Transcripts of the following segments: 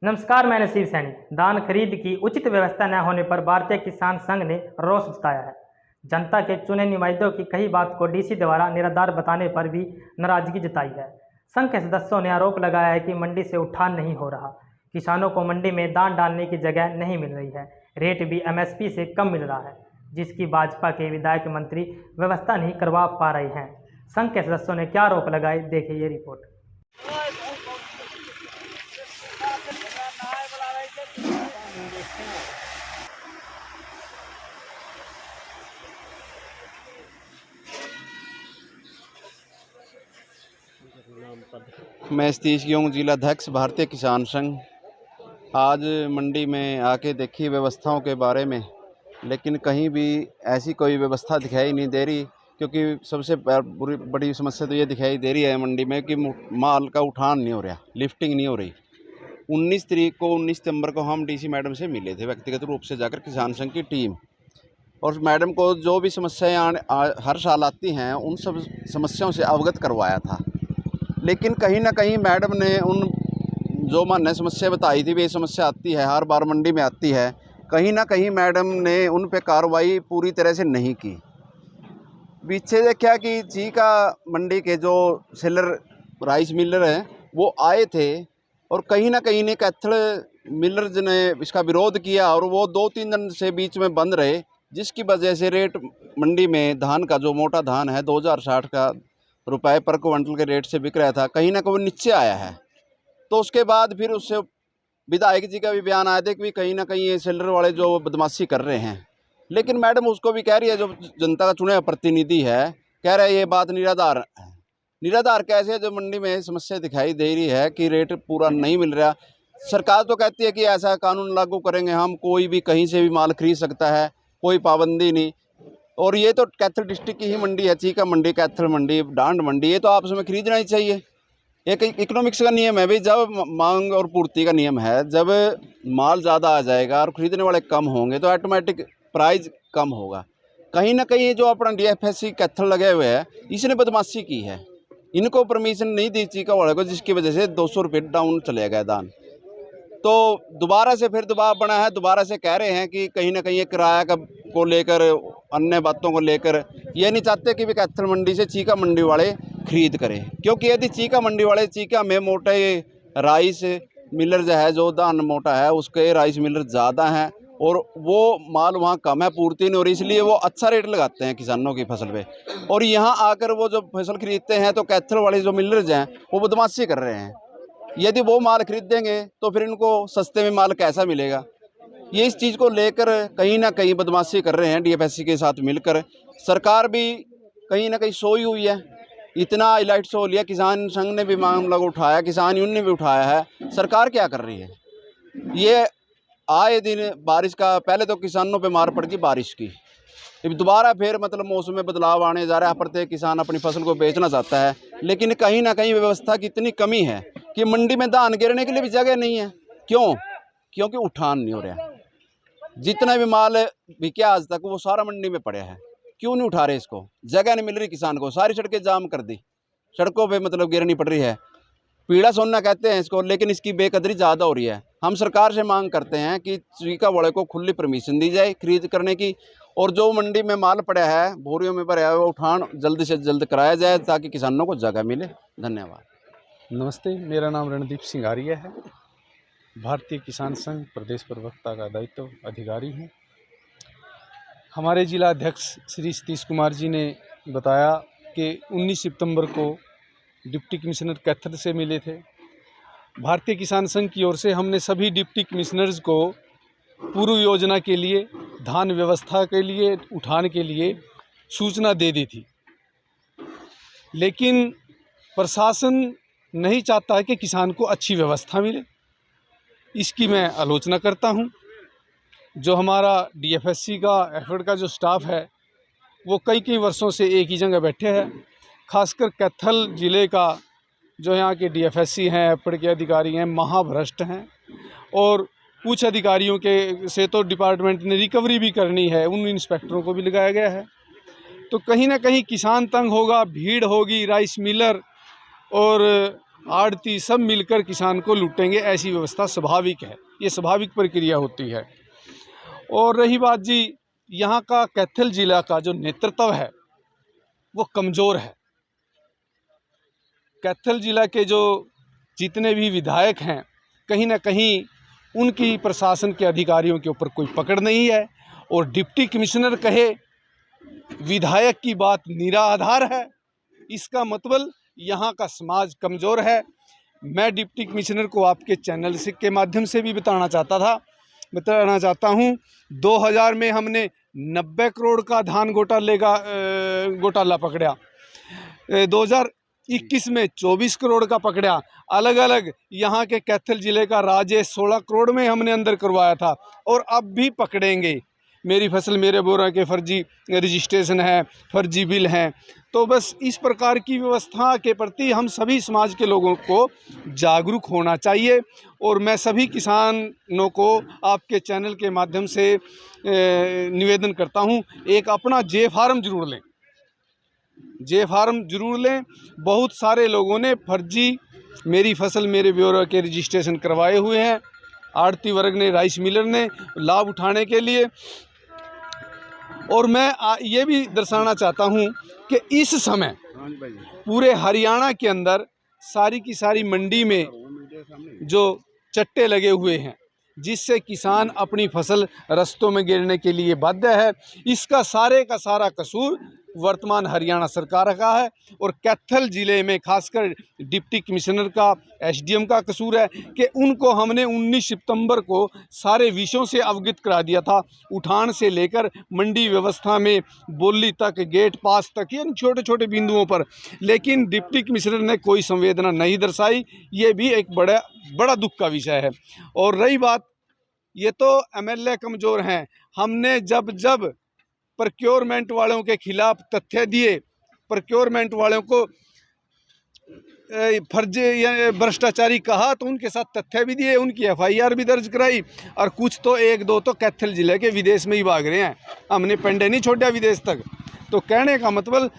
नमस्कार, मैं नसीब सैनी। धान खरीद की उचित व्यवस्था न होने पर भारतीय किसान संघ ने रोष जताया है। जनता के चुने नुमाइंदों की कही बात को डीसी द्वारा निराधार बताने पर भी नाराजगी जताई है। संघ के सदस्यों ने आरोप लगाया है कि मंडी से उठान नहीं हो रहा, किसानों को मंडी में दान डालने की जगह नहीं मिल रही है, रेट भी एमएसपी से कम मिल रहा है, जिसकी भाजपा के विधायक मंत्री व्यवस्था नहीं करवा पा रहे हैं। संघ के सदस्यों ने क्या आरोप लगाए, देखिए ये रिपोर्ट। मैं सतीश गियोंग, जिला अध्यक्ष भारतीय किसान संघ। आज मंडी में आके देखी व्यवस्थाओं के बारे में, लेकिन कहीं भी ऐसी कोई व्यवस्था दिखाई नहीं दे रही। क्योंकि सबसे बड़ी समस्या तो ये दिखाई दे रही है मंडी में कि माल का उठान नहीं हो रहा, लिफ्टिंग नहीं हो रही। 19 सितंबर को हम डीसी मैडम से मिले थे व्यक्तिगत रूप से जाकर, किसान संघ की टीम, और मैडम को जो भी समस्याएं हर साल आती हैं उन सब समस्याओं से अवगत करवाया था। लेकिन कहीं ना कहीं मैडम ने उन जो मान्य समस्या बताई थी, वे समस्या आती है, हर बार मंडी में आती है, कहीं ना कहीं मैडम ने उन पे कार्रवाई पूरी तरह से नहीं की। पीछे देखा कि चीका मंडी के जो सेलर राइस मिलर हैं वो आए थे, और कहीं ना कहीं ने कैथल मिलर्स ने इसका विरोध किया, और वो 2-3 दिन से बीच में बंद रहे, जिसकी वजह से रेट मंडी में धान का जो मोटा धान है 2060 का रुपए पर क्विंटल के रेट से बिक रहा था, कहीं ना कहीं नीचे आया है। तो उसके बाद फिर उससे विधायक जी का भी बयान आया था कि कहीं ना कहीं ये सेलर वाले जो बदमाशी कर रहे हैं। लेकिन मैडम उसको भी कह रही है, जो जनता का चुने प्रतिनिधि है, कह रहा है ये बात निराधार है। निराधार कैसे, जो मंडी में समस्या दिखाई दे रही है कि रेट पूरा नहीं मिल रहा। सरकार तो कहती है कि ऐसा कानून लागू करेंगे हम, कोई भी कहीं से भी माल खरीद सकता है, कोई पाबंदी नहीं। और ये तो कैथल डिस्ट्रिक्ट की ही मंडी है, चीका मंडी, कैथल मंडी, डांड मंडी, ये तो आपस में खरीदना ही चाहिए। एक इकोनॉमिक्स का नियम है भाई, जब मांग और पूर्ति का नियम है, जब माल ज़्यादा आ जाएगा और ख़रीदने वाले कम होंगे तो ऑटोमेटिक प्राइस कम होगा। कहीं ना कहीं जो अपना डीएफएससी कैथल लगे हुए है, इसने बदमाशी की है, इनको परमिशन नहीं दी चीका वाले को, जिसकी वजह से 200 रुपये डाउन चले गए दान। तो दोबारा से फिर दबाव बना है, दोबारा से कह रहे हैं कि कहीं ना कहीं ये किराया का को लेकर, अन्य बातों को लेकर ये नहीं चाहते कि भी कैथल मंडी से चीका मंडी वाले खरीद करें। क्योंकि यदि चीका मंडी वाले, चीका में मोटे राइस मिलर जो है, जो धान मोटा है उसके राइस मिलर ज़्यादा हैं, और वो माल वहाँ कम है, पूर्ति नहीं हो रही, इसलिए वो अच्छा रेट लगाते हैं किसानों की फसल पे। और यहाँ आकर वो जब फसल खरीदते हैं तो कैथल वाले जो मिलर्स हैं वो बदमाशी कर रहे हैं। यदि वो माल खरीदेंगे तो फिर इनको सस्ते में माल कैसा मिलेगा। ये इस चीज़ को लेकर कहीं ना कहीं बदमाशी कर रहे हैं डीएफएससी के साथ मिलकर। सरकार भी कहीं ना कहीं सोई हुई है, इतना इलाइट सो लिया, किसान संघ ने भी मामला उठाया, किसान यूनियन ने भी उठाया है। सरकार क्या कर रही है? ये आए दिन बारिश का, पहले तो किसानों पे मार पड़ गई बारिश की, अब दोबारा फिर मतलब मौसम में बदलाव आने जा रहा है। प्रत्येक किसान अपनी फसल को बेचना चाहता है, लेकिन कहीं ना कहीं व्यवस्था की इतनी कमी है कि मंडी में धान गिरने के लिए भी जगह नहीं है। क्यों? क्योंकि उठान नहीं हो रहा। जितना भी माल बिका आज तक वो सारा मंडी में पड़ा है। क्यों नहीं उठा रहे इसको? जगह नहीं मिल रही किसान को, सारी सड़कें जाम कर दी, सड़कों पे मतलब गिरनी पड़ रही है। पीड़ा सोना कहते हैं इसको, लेकिन इसकी बेकदरी ज़्यादा हो रही है। हम सरकार से मांग करते हैं कि चीका वाले को खुली परमिशन दी जाए खरीद करने की, और जो मंडी में माल पड़ा है, बोरियों में भरा है, वो उठान जल्द से जल्द कराया जाए ताकि किसानों को जगह मिले। धन्यवाद। नमस्ते, मेरा नाम रणदीप सिंघारिया है। भारतीय किसान संघ प्रदेश प्रवक्ता का दायित्व अधिकारी हूँ। हमारे जिला अध्यक्ष श्री सतीश कुमार जी ने बताया कि 19 सितंबर को डिप्टी कमिश्नर कैथल से मिले थे। भारतीय किसान संघ की ओर से हमने सभी डिप्टी कमिश्नर्स को पूर्व योजना के लिए, धान व्यवस्था के लिए, उठान के लिए सूचना दे दी थी। लेकिन प्रशासन नहीं चाहता है कि किसान को अच्छी व्यवस्था मिले। इसकी मैं आलोचना करता हूं। जो हमारा डीएफएससी का एफर्ट का जो स्टाफ है वो कई वर्षों से एक ही जगह बैठे हैं। खासकर कैथल ज़िले का जो यहाँ के डीएफएससी हैं, एफर्ट के अधिकारी हैं, महाभ्रष्ट हैं, और कुछ अधिकारियों के से तो डिपार्टमेंट ने रिकवरी भी करनी है, उन इंस्पेक्टरों को भी लगाया गया है। तो कहीं ना कहीं किसान तंग होगा, भीड़ होगी, राइस मिलर और आड़ती सब मिलकर किसान को लूटेंगे, ऐसी व्यवस्था स्वाभाविक है, ये स्वाभाविक प्रक्रिया होती है। और रही बात जी, यहाँ का कैथल जिला का जो नेतृत्व है वो कमज़ोर है। कैथल जिला के जो जितने भी विधायक हैं, कहीं ना कहीं उनकी प्रशासन के अधिकारियों के ऊपर कोई पकड़ नहीं है, और डिप्टी कमिश्नर कहे विधायक की बात निराधार है, इसका मतलब यहाँ का समाज कमज़ोर है। मैं डिप्टी कमिश्नर को आपके चैनल से के माध्यम से भी बताना चाहता हूँ 2000 में हमने 90 करोड़ का धान घोटाला पकड़ा, 2021 में 24 करोड़ का पकड़ा। अलग अलग यहाँ के कैथल ज़िले का राजेश 16 करोड़ में हमने अंदर करवाया था, और अब भी पकड़ेंगे। मेरी फसल मेरे ब्यौरा के फर्जी रजिस्ट्रेशन है, फर्जी बिल हैं। तो बस इस प्रकार की व्यवस्था के प्रति हम सभी समाज के लोगों को जागरूक होना चाहिए, और मैं सभी किसानों को आपके चैनल के माध्यम से निवेदन करता हूं, एक अपना जे फार्म जरूर लें, जे फार्म जरूर लें। बहुत सारे लोगों ने फर्जी मेरी फसल मेरे ब्यौरा के रजिस्ट्रेशन करवाए हुए हैं, आड़ती वर्ग ने, राइस मिलर ने, लाभ उठाने के लिए। और मैं ये भी दर्शाना चाहता हूं कि इस समय पूरे हरियाणा के अंदर सारी की सारी मंडी में जो चट्टे लगे हुए हैं, जिससे किसान अपनी फसल रास्तों में गिरने के लिए बाध्य है, इसका सारे का सारा कसूर वर्तमान हरियाणा सरकार का है। और कैथल ज़िले में खासकर डिप्टी कमिश्नर का, एसडीएम का कसूर है कि उनको हमने 19 सितंबर को सारे विषयों से अवगत करा दिया था, उठान से लेकर मंडी व्यवस्था में बोली तक, गेट पास तक, यानी छोटे छोटे बिंदुओं पर, लेकिन डिप्टी कमिश्नर ने कोई संवेदना नहीं दर्शाई। ये भी एक बड़ा दुख का विषय है। और रही बात, ये तो एमएलए कमज़ोर हैं। हमने जब प्रोक्योरमेंट वालों के खिलाफ तथ्य दिए, प्रोक्योरमेंट वालों को फर्जी या भ्रष्टाचारी कहा, तो उनके साथ तथ्य भी दिए, उनकी एफआईआर भी दर्ज कराई, और कुछ तो एक दो तो कैथल ज़िले के विदेश में ही भाग रहे हैं, हमने पेंडे नहीं छोड़ा विदेश तक। तो कहने का मतलब,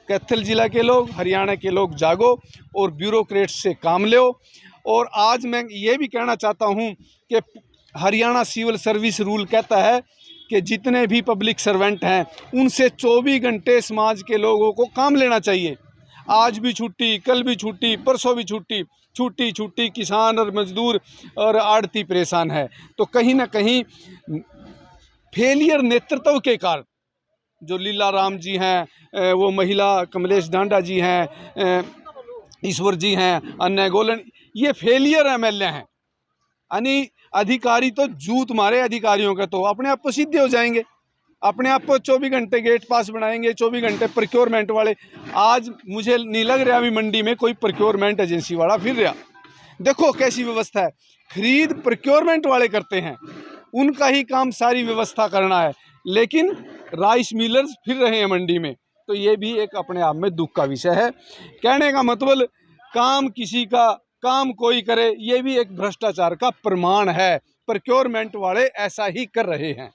कैथल ज़िला के लोग, हरियाणा के लोग जागो और ब्यूरोक्रेट्स से काम लो। और आज मैं ये भी कहना चाहता हूँ कि हरियाणा सिविल सर्विस रूल कहता है कि जितने भी पब्लिक सर्वेंट हैं उनसे 24 घंटे समाज के लोगों को काम लेना चाहिए। आज भी छुट्टी, कल भी छुट्टी, परसों भी छुट्टी, किसान और मजदूर और आड़ती परेशान है। तो कहीं ना कहीं फेलियर नेतृत्व के कारण, जो लीला राम जी हैं, वो महिला कमलेश ढांडा जी हैं, ईश्वर जी हैं, अन्य गोलन, ये फेलियर एमएलए हैं। यानी अधिकारी तो जूत मारे अधिकारियों का, तो अपने आप को सिद्ध हो जाएंगे, अपने आप को 24 घंटे गेट पास बनाएंगे, 24 घंटे प्रोक्योरमेंट वाले। आज मुझे नहीं लग रहा अभी मंडी में कोई प्रोक्योरमेंट एजेंसी वाला फिर रहा। देखो कैसी व्यवस्था है, खरीद प्रोक्योरमेंट वाले करते हैं, उनका ही काम सारी व्यवस्था करना है, लेकिन राइस मिलर्स फिर रहे हैं मंडी में। तो ये भी एक अपने आप में दुख का विषय है। कहने का मतलब, काम किसी का, काम कोई करे, ये भी एक भ्रष्टाचार का प्रमाण है। प्रोक्योरमेंट वाले ऐसा ही कर रहे हैं।